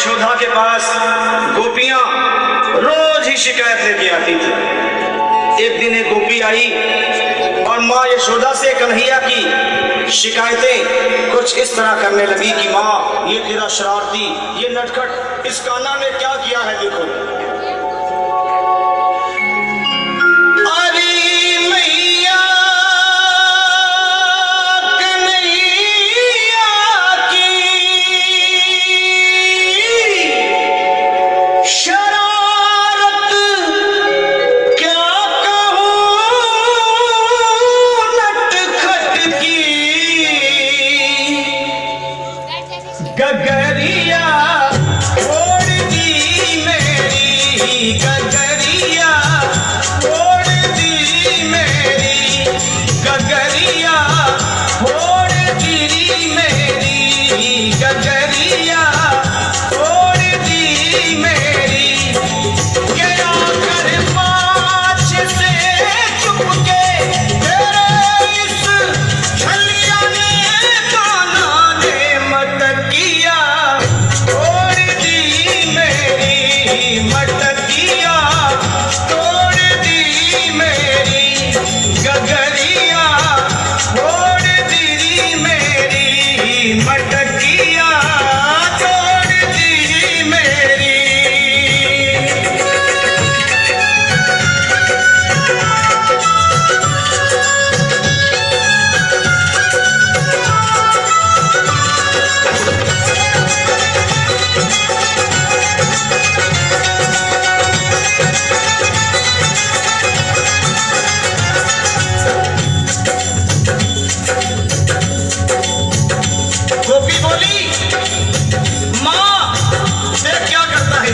यशोदा के पास गोपियां रोज ही शिकायत लेके आती थी। एक दिन एक गोपी आई और माँ यशोदा से कन्हैया की शिकायतें कुछ इस तरह करने लगी कि माँ, ये तेरा शरारती, ये नटखट इस कान्हा ने क्या किया है, देखो। गगरिया छोड़ दी मेरी, गगरिया छोड़ दी मेरी, गगरिया छोड़ दी मेरी, गगरिया छोड़ दी मेरी। गया कर पाछ से चुपके तेरे इस छलिया ने कान्हा ने मटकिया तोड़ दी मेरी, मटकिया तोड़ दी मेरी, गगरिया छोड़ दी मेरी, मटकिया तोड़ दी मेरी। गोपी बोली, माँ देख क्या करता है,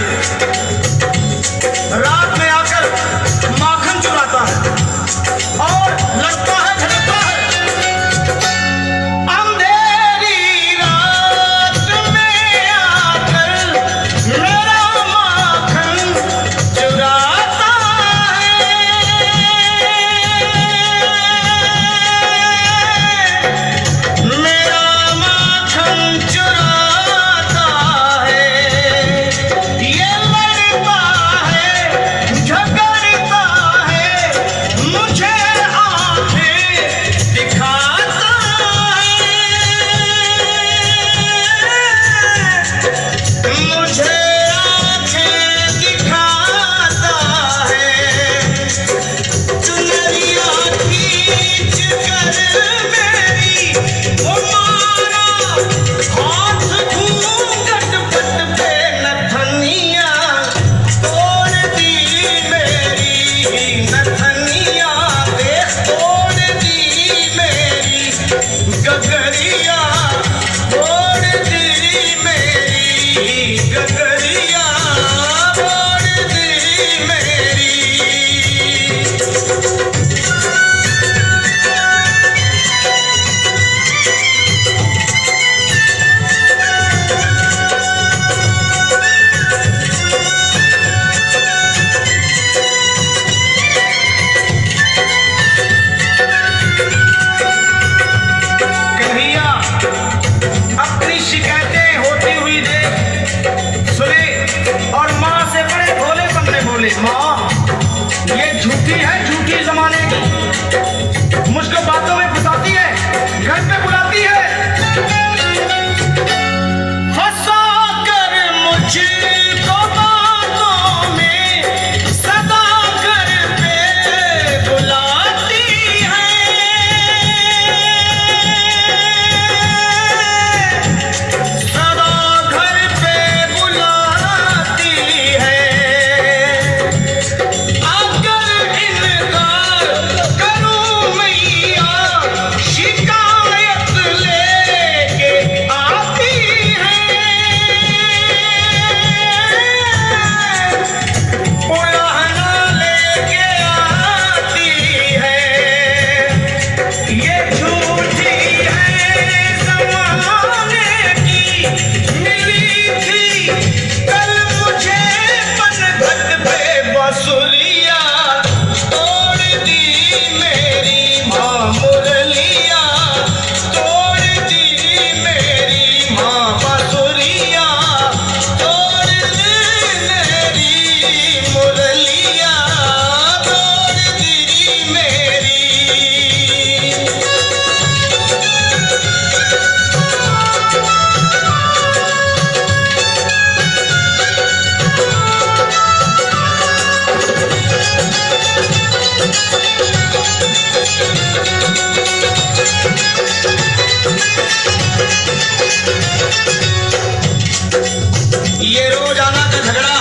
रात में आकर माखन चुराता है और लगता है झड़कता है। अंधेरी रात में आकर मेरा माखन चुराता है, मेरा माखन चुराता है। ये लड़ता है, झगड़ता है, मुझे आंखें दिखाता है, मुझे आंखें दिखाता है। चुनरिया खींच कर मेरी वो मारा हाथ घूंघट पट पे नथनिया तोड़ दी मेरी, नथनिया देख तोड़ दी मेरी, गगरिया तोड़ दी मेरी, गगरिया तोड़ दी मेरी। ये रोजाना का झगड़ा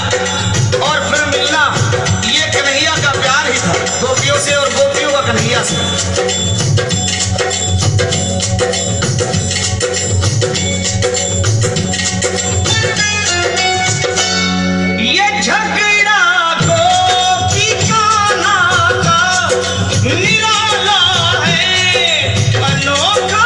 और फिर मिलना, ये कन्हैया का प्यार ही था, गोपियों से और गोपियों का कन्हैया से। ये झगड़ा गोपी कान्हा का निराला है, अनोखा